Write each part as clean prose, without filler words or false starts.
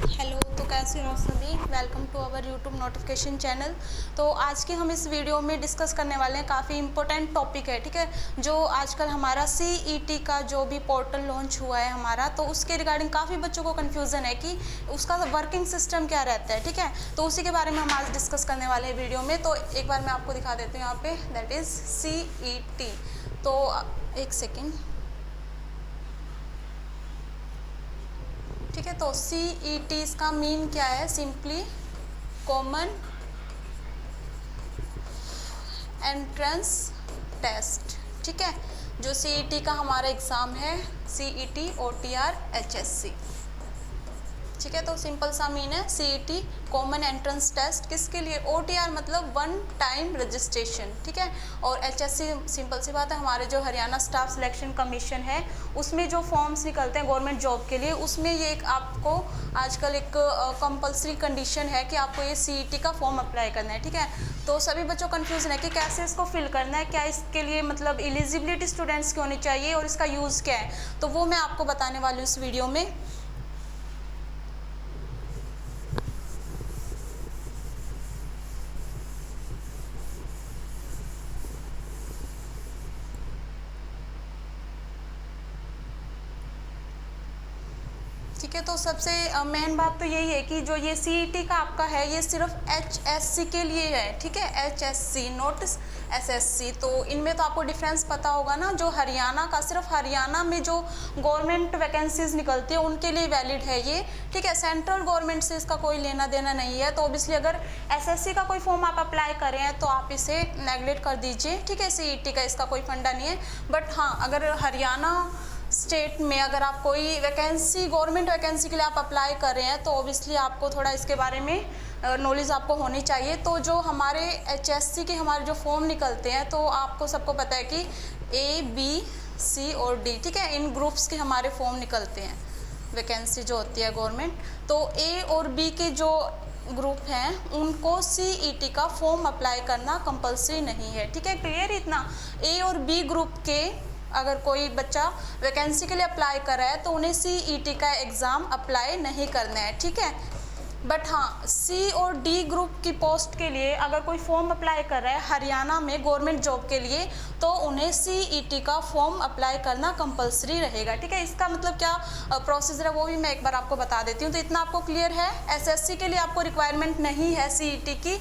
Hello, तो कैसे हो आप सभी। Welcome to our YouTube notification channel. तो आज के हम इस वीडियो में डिस्कस करने वाले हैं, काफ़ी इंपॉर्टेंट टॉपिक है, ठीक है। जो आजकल हमारा CET का जो भी पोर्टल लॉन्च हुआ है हमारा, तो उसके रिगार्डिंग काफ़ी बच्चों को कन्फ्यूज़न है कि उसका वर्किंग सिस्टम क्या रहता है, ठीक है। तो उसी के बारे में हम आज डिस्कस करने वाले हैं वीडियो में। तो एक बार मैं आपको दिखा देती हूँ यहाँ पे, दैट इज़ CET। तो एक सेकेंड, ठीक है। तो CET इसका मीन क्या है, सिंपली कॉमन एंट्रेंस टेस्ट, ठीक है। जो CET का हमारा एग्ज़ाम है, CET OTR HSC, ठीक है। तो सिंपल सा मीन है CET कॉमन एंट्रेंस टेस्ट, किसके लिए, OTR मतलब वन टाइम रजिस्ट्रेशन, ठीक है। और HSC सिंपल सी बात है, हमारे जो हरियाणा स्टाफ सिलेक्शन कमीशन है उसमें जो फॉर्म्स निकलते हैं गवर्नमेंट जॉब के लिए, उसमें ये एक आपको आजकल एक कंपलसरी कंडीशन है कि आपको ये CET का फॉर्म अप्लाई करना है, ठीक है। तो सभी बच्चों को कन्फ्यूजन है कि कैसे इसको फिल करना है, क्या इसके लिए मतलब एलिजिबिलिटी स्टूडेंट्स की होनी चाहिए और इसका यूज़ क्या है, तो वो मैं आपको बताने वाली हूँ इस वीडियो में। ठीक है। तो सबसे मेन बात तो यही है कि जो ये CET का आपका है ये सिर्फ HSC के लिए है, ठीक है। HSC note SSC। तो इनमें तो आपको डिफरेंस पता होगा ना। जो हरियाणा का, सिर्फ हरियाणा में जो गवर्नमेंट वैकेंसीज निकलती है उनके लिए वैलिड है ये, ठीक है। सेंट्रल गवर्नमेंट से इसका कोई लेना देना नहीं है। तो ऑब्वियसली अगर SSC का कोई फॉर्म आप अप्लाई करें हैं तो आप इसे नेगलेक्ट कर दीजिए, ठीक है। CET का इसका कोई फंडा नहीं है। बट हाँ, अगर हरियाणा स्टेट में अगर आप कोई वैकेंसी, गवर्नमेंट वैकेंसी के लिए आप अप्लाई कर रहे हैं तो ऑब्वियसली आपको थोड़ा इसके बारे में नॉलेज आपको होनी चाहिए। तो जो हमारे HSC के हमारे जो फॉर्म निकलते हैं, तो आपको सबको पता है कि A, B, C और D, ठीक है, इन ग्रुप्स के हमारे फॉर्म निकलते हैं, वैकेंसी जो होती है गवर्नमेंट। तो A और B के जो ग्रुप हैं उनको CET का फॉर्म अप्लाई करना कंपलसरी नहीं है, ठीक है। क्लियर इतना। A और B ग्रुप के अगर कोई बच्चा वैकेंसी के लिए अप्लाई कर रहा है तो उन्हें CET का एग्ज़ाम अप्लाई नहीं करना है, ठीक है। बट हाँ, C और D ग्रुप की पोस्ट के लिए अगर कोई फॉर्म अप्लाई कर रहा है हरियाणा में गवर्नमेंट जॉब के लिए, तो उन्हें CET का फॉर्म अप्लाई करना कंपलसरी रहेगा, ठीक है। इसका मतलब क्या प्रोसीजर है वो भी मैं एक बार आपको बता देती हूँ। तो इतना आपको क्लियर है। SSC के लिए आपको रिक्वायरमेंट नहीं है CET की।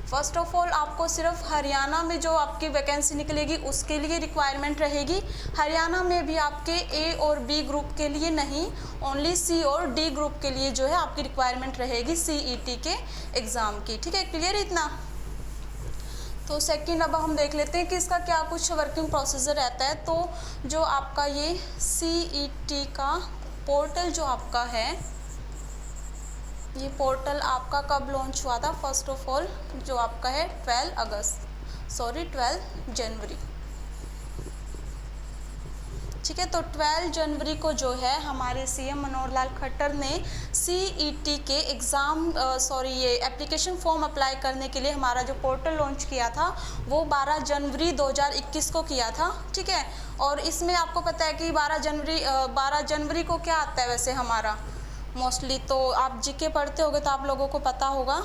फर्स्ट ऑफ ऑल आपको सिर्फ हरियाणा में जो आपकी वैकेंसी निकलेगी उसके लिए रिक्वायरमेंट रहेगी। हरियाणा में भी आपके A और B ग्रुप के लिए नहीं, ओनली C और D ग्रुप के लिए जो है आपकी रिक्वायरमेंट रहेगी CET के एग्ज़ाम की, ठीक है। क्लियर इतना। तो सेकंड अब हम देख लेते हैं कि इसका क्या कुछ वर्किंग प्रोसीजर रहता है। तो जो आपका ये CET का पोर्टल जो आपका है, ये पोर्टल आपका कब लॉन्च हुआ था, फर्स्ट ऑफ ऑल जो आपका है 12 जनवरी, ठीक है। तो 12 जनवरी को जो है हमारे CM मनोहर लाल खट्टर ने CET के एग्ज़ाम ये एप्लीकेशन फॉर्म अप्लाई करने के लिए हमारा जो पोर्टल लॉन्च किया था वो 12 जनवरी 2021 को किया था, ठीक है। और इसमें आपको पता है कि 12 जनवरी को क्या आता है वैसे हमारा, मोस्टली तो आप GK पढ़ते होगे तो आप लोगों को पता होगा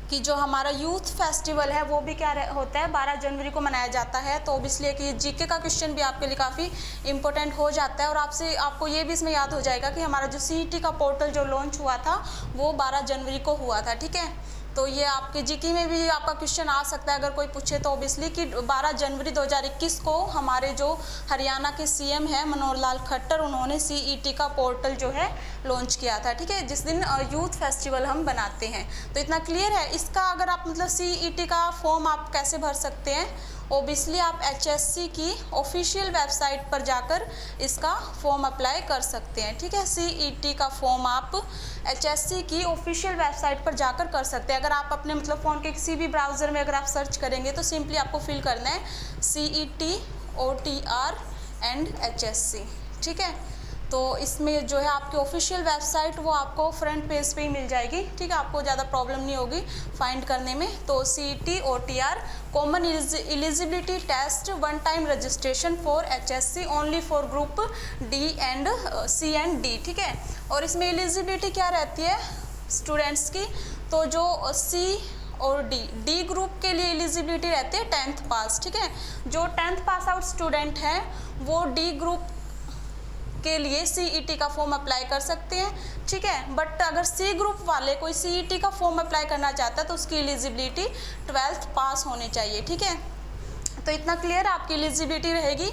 कि जो हमारा यूथ फेस्टिवल है वो भी क्या होता है, 12 जनवरी को मनाया जाता है। तो इसलिए कि GK का क्वेश्चन भी आपके लिए काफ़ी इंपॉर्टेंट हो जाता है। और आपको ये भी इसमें याद हो जाएगा कि हमारा जो CET का पोर्टल जो लॉन्च हुआ था वो 12 जनवरी को हुआ था, ठीक है। तो ये आपके GK में भी आपका क्वेश्चन आ सकता है अगर कोई पूछे तो, ऑब्वियसली कि 12 जनवरी 2021 को हमारे जो हरियाणा के CM हैं मनोहर लाल खट्टर, उन्होंने CET का पोर्टल जो है लॉन्च किया था, ठीक है, जिस दिन यूथ फेस्टिवल हम बनाते हैं। तो इतना क्लियर है। इसका अगर आप मतलब CET का फॉर्म आप कैसे भर सकते हैं, ओबियसली आप HSC की ऑफिशियल वेबसाइट पर जाकर इसका फॉर्म अप्लाई कर सकते हैं, ठीक है। CET का फॉर्म आप HSC की ऑफिशियल वेबसाइट पर जाकर कर सकते हैं। अगर आप अपने मतलब फ़ोन के किसी भी ब्राउज़र में अगर आप सर्च करेंगे तो सिंपली आपको फिल करना है CET OTR एंड HSC, ठीक है। तो इसमें जो है आपकी ऑफिशियल वेबसाइट वो आपको फ्रंट पेज पे ही मिल जाएगी, ठीक है, आपको ज़्यादा प्रॉब्लम नहीं होगी फाइंड करने में। तो CET OTR common eligibility test one time registration for HSC only for group D and C and D, ठीक है। और इसमें एलिजिबिलिटी क्या रहती है स्टूडेंट्स की, तो जो C और डी ग्रुप के लिए एलिजिबिलिटी रहती है 10th पास, ठीक है। जो 10th पास आउट स्टूडेंट हैं वो डी ग्रुप के लिए CET का फॉर्म अप्लाई कर सकते हैं, ठीक है। बट अगर C ग्रुप वाले कोई CET का फॉर्म अप्लाई करना चाहता है तो उसकी एलिजिबिलिटी 12th पास होनी चाहिए, ठीक है। तो इतना क्लियर आपकी एलिजिबिलिटी रहेगी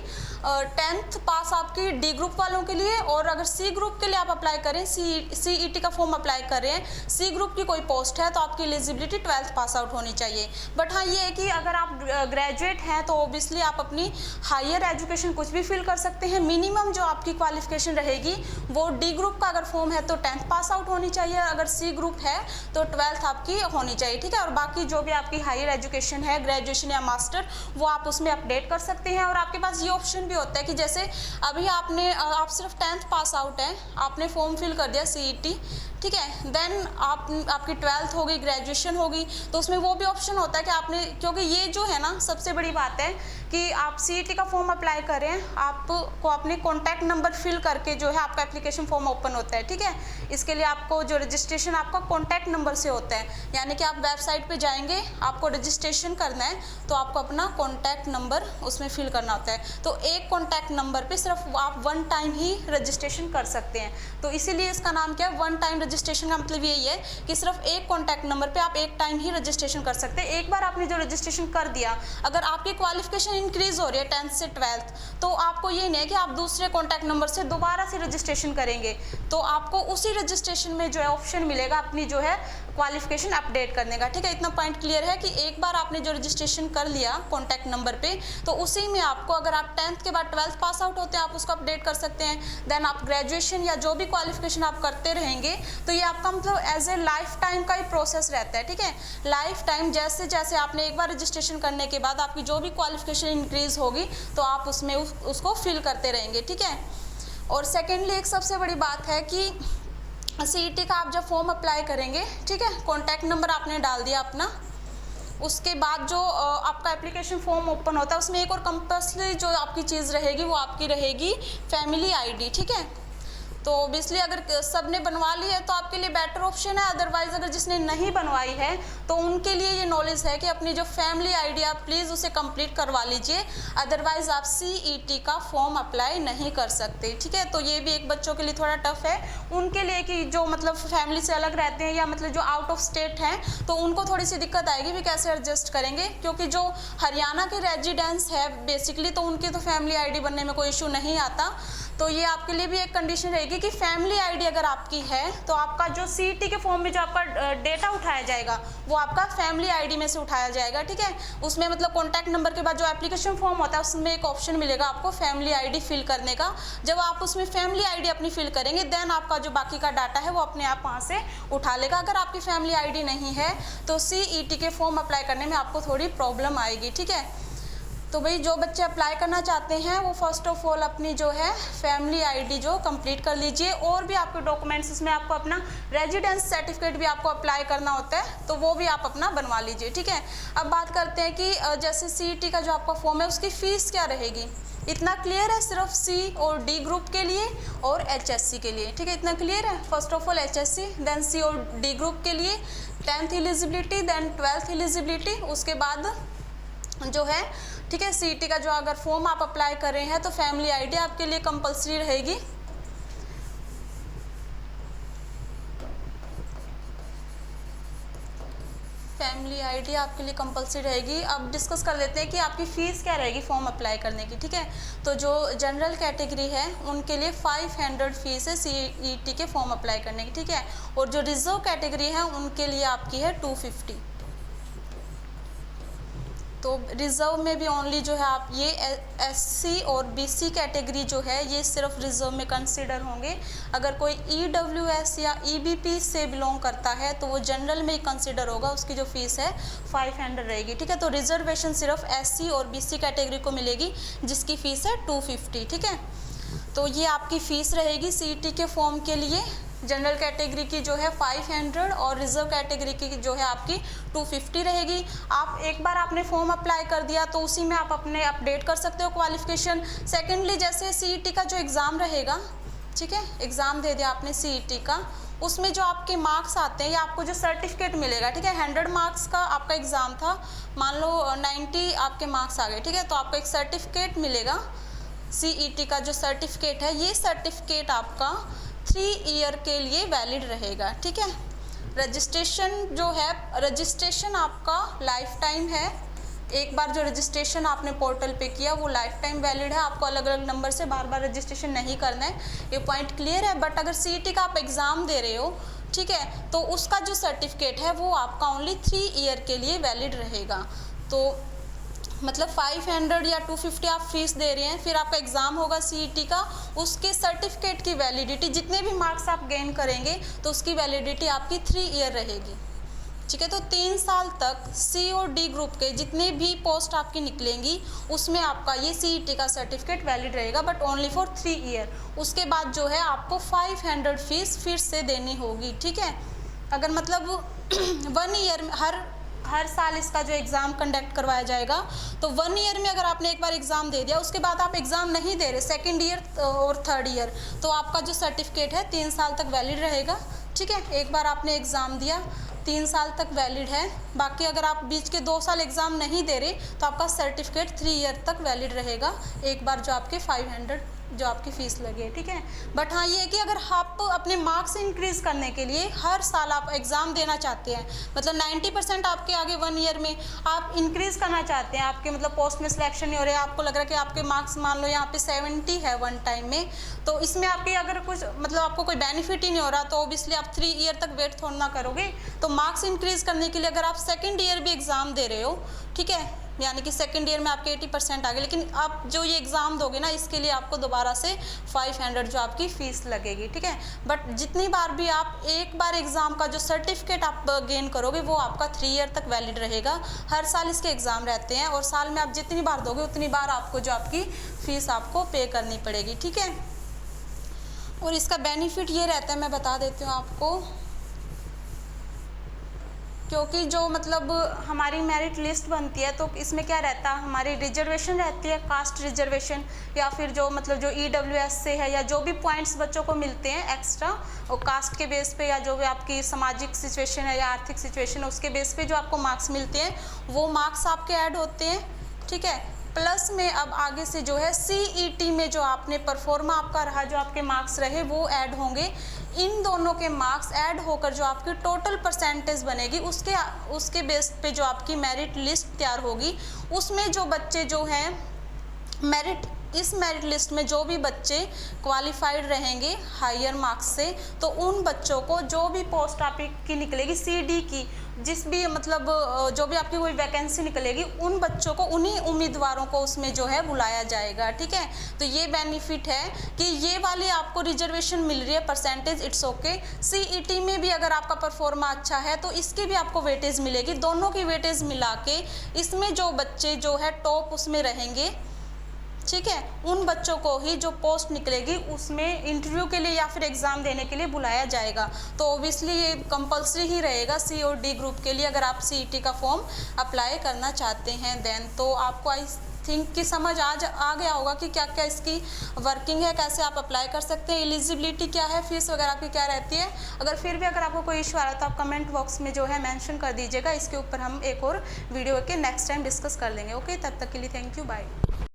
10th पास आपकी डी ग्रुप वालों के लिए। और अगर C ग्रुप के लिए आप अप्लाई करें, CET का फॉर्म अप्लाई कर रहे हैं, C ग्रुप की कोई पोस्ट है तो आपकी एलिजिबिलिटी 12th पास आउट होनी चाहिए। बट हाँ ये है कि अगर आप ग्रेजुएट हैं तो ओबियसली आप अपनी हायर एजुकेशन कुछ भी फिल कर सकते हैं। मिनिमम जो आपकी क्वालिफिकेशन रहेगी वो डी ग्रुप का अगर फॉर्म है तो 10th पास आउट होनी चाहिए, अगर C ग्रुप है तो 12th आपकी होनी चाहिए, ठीक है। और बाकी जो भी आपकी हायर एजुकेशन है, ग्रेजुएशन या मास्टर, वो आप उसमें अपडेट कर सकते हैं। और आपके पास ये ऑप्शन भी होता है कि जैसे अभी आप सिर्फ 10th पास आउट हैं, आपने फॉर्म फिल कर दिया CET, ठीक है, देन आपकी 12th होगी, ग्रेजुएशन होगी, तो उसमें वो भी ऑप्शन होता है कि आपने, क्योंकि ये जो है ना सबसे बड़ी बात है कि आप CET का फॉर्म अप्लाई करें, आपको अपने कॉन्टैक्ट नंबर फिल करके जो है आपका एप्लीकेशन फॉर्म ओपन होता है, ठीक है। इसके लिए आपको जो रजिस्ट्रेशन आपका कॉन्टैक्ट नंबर से होता है, यानी कि आप वेबसाइट पे जाएंगे, आपको रजिस्ट्रेशन करना है तो आपको अपना कॉन्टैक्ट नंबर उसमें फिल करना होता है। तो एक कॉन्टैक्ट नंबर पे सिर्फ आप वन टाइम ही रजिस्ट्रेशन कर सकते हैं, तो इसीलिए इसका नाम क्या है, वन टाइम रजिस्ट्रेशन का मतलब यही है कि सिर्फ एक कॉन्टैक्ट नंबर पे आप एक टाइम ही रजिस्ट्रेशन कर सकते हैं। एक बार आपने जो रजिस्ट्रेशन कर दिया, अगर आपकी क्वालिफिकेशन इंक्रीज हो रही है 10th से 12th, तो आपको ये नहीं है कि आप दूसरे कॉन्टैक्ट नंबर से दोबारा से रजिस्ट्रेशन करेंगे, तो आपको उसी रजिस्ट्रेशन में जो है ऑप्शन मिलेगा अपनी जो है क्वालिफिकेशन अपडेट करने का, ठीक है। इतना पॉइंट क्लियर है कि एक बार आपने जो रजिस्ट्रेशन कर लिया कॉन्टैक्ट नंबर पे, तो उसी में आपको, अगर आप 10th के बाद 12th पास आउट होते हैं आप उसको अपडेट कर सकते हैं। देन आप ग्रेजुएशन या जो भी क्वालिफिकेशन आप करते रहेंगे तो ये आपका मतलब एज ए लाइफ टाइम का ही प्रोसेस रहता है, ठीक है। लाइफ टाइम जैसे जैसे आपने एक बार रजिस्ट्रेशन करने के बाद आपकी जो भी क्वालिफिकेशन इंक्रीज होगी तो आप उसमें उसको फिल करते रहेंगे, ठीक है। और सेकेंडली एक सबसे बड़ी बात है कि CET का आप जब फॉर्म अप्लाई करेंगे, ठीक है, कॉन्टैक्ट नंबर आपने डाल दिया अपना, उसके बाद जो आपका एप्लीकेशन फॉर्म ओपन होता है उसमें एक और कंपल्सरी जो आपकी चीज़ रहेगी वो आपकी रहेगी फैमिली ID, ठीक है। तो ऑब्वियसली अगर सब ने बनवा ली है तो आपके लिए बेटर ऑप्शन है, अदरवाइज अगर जिसने नहीं बनवाई है तो उनके लिए ये नॉलेज है कि अपनी जो फैमिली ID आप प्लीज़ उसे कंप्लीट करवा लीजिए, अदरवाइज आप CET का फॉर्म अप्लाई नहीं कर सकते, ठीक है। तो ये भी एक बच्चों के लिए थोड़ा टफ है, उनके लिए कि जो मतलब फैमिली से अलग रहते हैं या मतलब जो आउट ऑफ स्टेट हैं तो उनको थोड़ी सी दिक्कत आएगी भी कैसे एडजस्ट करेंगे, क्योंकि जो हरियाणा के रेजिडेंट्स है बेसिकली तो उनकी तो फैमिली ID बनने में कोई इशू नहीं आता। तो ये आपके लिए भी एक कंडीशन रहेगी कि फैमिली ID अगर आपकी है तो आपका जो CET के फॉर्म में जो आपका डेटा उठाया जाएगा वो आपका फैमिली ID में से उठाया जाएगा, ठीक है। उसमें मतलब कॉन्टैक्ट नंबर के बाद जो एप्लीकेशन फॉर्म होता है उसमें एक ऑप्शन मिलेगा आपको फैमिली ID फिल करने का। जब आप उसमें फैमिली ID अपनी फिल करेंगे देन आपका जो बाकी का डाटा है वो अपने आप वहाँ से उठा लेगा। अगर आपकी फैमिली ID नहीं है तो CET के फॉर्म अप्लाई करने में आपको थोड़ी प्रॉब्लम आएगी, ठीक है। तो भाई जो बच्चे अप्लाई करना चाहते हैं वो फर्स्ट ऑफ ऑल अपनी जो है फैमिली ID जो कंप्लीट कर लीजिए, और भी आपके डॉक्यूमेंट्स इसमें आपको अपना रेजिडेंस सर्टिफिकेट भी आपको अप्लाई करना होता है तो वो भी आप अपना बनवा लीजिए, ठीक है। अब बात करते हैं कि जैसे CET का जो आपका फॉर्म है उसकी फ़ीस क्या रहेगी। इतना क्लियर है सिर्फ C और D ग्रुप के लिए और HSC के लिए, ठीक है, इतना क्लियर है। First of all HSC, then C और D ग्रुप के लिए 10th eligibility, then 12th eligibility, उसके बाद जो है, ठीक है, CET का जो अगर फॉर्म आप अप्लाई कर रहे हैं तो फैमिली ID आपके लिए कंपलसरी रहेगी। फैमिली ID आपके लिए कंपलसरी रहेगी। अब डिस्कस कर लेते हैं कि आपकी फ़ीस क्या रहेगी फॉर्म अप्लाई करने की, ठीक है। तो जो जनरल कैटेगरी है उनके लिए 500 फीस है CET के फॉर्म अप्लाई करने की, ठीक है। और जो रिजर्व कैटेगरी है उनके लिए आपकी है 250। तो रिज़र्व में भी ओनली जो है आप ये SC और BC कैटेगरी जो है ये सिर्फ रिज़र्व में कंसिडर होंगे। अगर कोई EWS या EBP से बिलोंग करता है तो वो जनरल में ही कंसिडर होगा, उसकी जो फीस है 500 रहेगी, ठीक है। तो रिजर्वेशन सिर्फ SC और BC कैटेगरी को मिलेगी जिसकी फ़ीस है 250, ठीक है। तो ये आपकी फ़ीस रहेगी सीईटी के फॉर्म के लिए। जनरल कैटेगरी की जो है 500 और रिजर्व कैटेगरी की जो है आपकी 250 रहेगी। आप एक बार आपने फॉर्म अप्लाई कर दिया तो उसी में आप अपने अपडेट कर सकते हो क्वालिफिकेशन। सेकेंडली जैसे सीईटी का जो एग्ज़ाम रहेगा, ठीक है, एग्ज़ाम दे दिया आपने सीईटी का, उसमें जो आपके मार्क्स आते हैं या आपको जो सर्टिफिकेट मिलेगा, ठीक है, 100 मार्क्स का आपका एग्ज़ाम था, मान लो 90 आपके मार्क्स आ गए, ठीक है, तो आपको एक सर्टिफिकेट मिलेगा सीईटी का। जो सर्टिफिकेट है, ये सर्टिफिकेट आपका 3 ईयर के लिए वैलिड रहेगा, ठीक है। रजिस्ट्रेशन जो है, रजिस्ट्रेशन आपका लाइफ टाइम है। एक बार जो रजिस्ट्रेशन आपने पोर्टल पे किया वो लाइफ टाइम वैलिड है, आपको अलग अलग नंबर से बार बार रजिस्ट्रेशन नहीं करना है, ये पॉइंट क्लियर है। बट अगर सीईटी का आप एग्ज़ाम दे रहे हो, ठीक है, तो उसका जो सर्टिफिकेट है वो आपका ओनली 3 ईयर के लिए वैलिड रहेगा। तो मतलब 500 या 250 आप फीस दे रहे हैं, फिर आपका एग्ज़ाम होगा सीईटी का, उसके सर्टिफिकेट की वैलिडिटी, जितने भी मार्क्स आप गेन करेंगे तो उसकी वैलिडिटी आपकी 3 ईयर रहेगी, ठीक है। तो 3 साल तक सी और डी ग्रुप के जितने भी पोस्ट आपकी निकलेंगी उसमें आपका ये सीईटी का सर्टिफिकेट वैलिड रहेगा, बट ओनली फॉर 3 ईयर। उसके बाद जो है आपको 500 फीस फिर से देनी होगी, ठीक है। अगर मतलब 1 ईयर में हर साल इसका जो एग्ज़ाम कंडक्ट करवाया जाएगा, तो 1 ईयर में अगर आपने एक बार एग्ज़ाम दे दिया, उसके बाद आप एग्ज़ाम नहीं दे रहे सेकेंड ईयर और थर्ड ईयर, तो आपका जो सर्टिफिकेट है 3 साल तक वैलिड रहेगा, ठीक है। एक बार आपने एग्ज़ाम दिया 3 साल तक वैलिड है। बाकी अगर आप बीच के 2 साल एग्ज़ाम नहीं दे रहे तो आपका सर्टिफिकेट 3 ईयर तक वैलिड रहेगा, एक बार जो आपके 500 जो आपकी फ़ीस लगे, ठीक है। बट हाँ, ये है कि अगर आप अपने मार्क्स इंक्रीज़ करने के लिए हर साल आप एग्ज़ाम देना चाहते हैं, मतलब 90% आपके आगे 1 ईयर में आप इंक्रीज़ करना चाहते हैं, आपके मतलब पोस्ट में सिलेक्शन नहीं हो रहा है, आपको लग रहा है कि आपके मार्क्स मान लो यहाँ पे 70 है 1 टाइम में, तो इसमें आपके अगर कुछ मतलब आपको कोई बेनिफिट ही नहीं हो रहा, तो ओबियसली आप 3 ईयर तक वेट थोड़ा ना करोगे। तो मार्क्स इंक्रीज़ करने के लिए अगर आप सेकेंड ईयर भी एग्ज़ाम दे रहे हो, ठीक है, यानी कि सेकेंड ईयर में आपके 80% आ गए, लेकिन आप जो ये एग्ज़ाम दोगे ना, इसके लिए आपको दोबारा से 500 जो आपकी फ़ीस लगेगी, ठीक है। बट जितनी बार भी आप एक बार एग्ज़ाम का जो सर्टिफिकेट आप गेन करोगे वो आपका 3 ईयर तक वैलिड रहेगा। हर साल इसके एग्ज़ाम रहते हैं और साल में आप जितनी बार दोगे उतनी बार आपको जो आपकी फ़ीस आपको पे करनी पड़ेगी, ठीक है। और इसका बेनिफिट ये रहता है, मैं बता देती हूँ आपको, क्योंकि जो मतलब हमारी मेरिट लिस्ट बनती है तो इसमें क्या रहता है, हमारी रिजर्वेशन रहती है, कास्ट रिजर्वेशन, या फिर जो मतलब जो EWS से है, या जो भी पॉइंट्स बच्चों को मिलते हैं एक्स्ट्रा और कास्ट के बेस पे, या जो भी आपकी सामाजिक सिचुएशन है या आर्थिक सिचुएशन है उसके बेस पे जो आपको मार्क्स मिलते हैं वो मार्क्स आपके ऐड होते हैं, ठीक है। प्लस में अब आगे से जो है सीईटी में जो आपने परफॉर्मा आपका रहा, जो आपके मार्क्स रहे वो ऐड होंगे। इन दोनों के मार्क्स ऐड होकर जो आपकी टोटल परसेंटेज बनेगी उसके बेस पे जो आपकी मेरिट लिस्ट तैयार होगी, उसमें जो बच्चे जो हैं इस मेरिट लिस्ट में जो भी बच्चे क्वालिफाइड रहेंगे हायर मार्क्स से, तो उन बच्चों को जो भी पोस्ट आपकी निकलेगी CD की, जिस भी मतलब जो भी आपकी कोई वैकेंसी निकलेगी, उन बच्चों को, उन्हीं उम्मीदवारों को उसमें जो है बुलाया जाएगा, ठीक है। तो ये बेनिफिट है कि ये वाली आपको रिजर्वेशन मिल रही है परसेंटेज, इट्स ओके। सीईटी में भी अगर आपका परफॉर्मा अच्छा है तो इसकी भी आपको वेटेज मिलेगी, दोनों की वेटेज मिला के इसमें जो बच्चे जो है टॉप उसमें रहेंगे, ठीक है, उन बच्चों को ही जो पोस्ट निकलेगी उसमें इंटरव्यू के लिए या फिर एग्ज़ाम देने के लिए बुलाया जाएगा। तो ओबियसली ये कंपलसरी ही रहेगा C और D ग्रुप के लिए, अगर आप सीईटी का फॉर्म अप्लाई करना चाहते हैं देन। तो आपको आई थिंक कि समझ आ गया होगा कि क्या क्या इसकी वर्किंग है, कैसे आप अप्लाई कर सकते हैं, एलिजिबिलिटी क्या है, फीस वगैरह की क्या रहती है। अगर फिर भी अगर आपको कोई इशू आ रहा है तो आप कमेंट बॉक्स में जो है मेंशन कर दीजिएगा, इसके ऊपर हम एक और वीडियो के नेक्स्ट टाइम डिस्कस कर लेंगे। ओके, तब तक के लिए थैंक यू, बाय।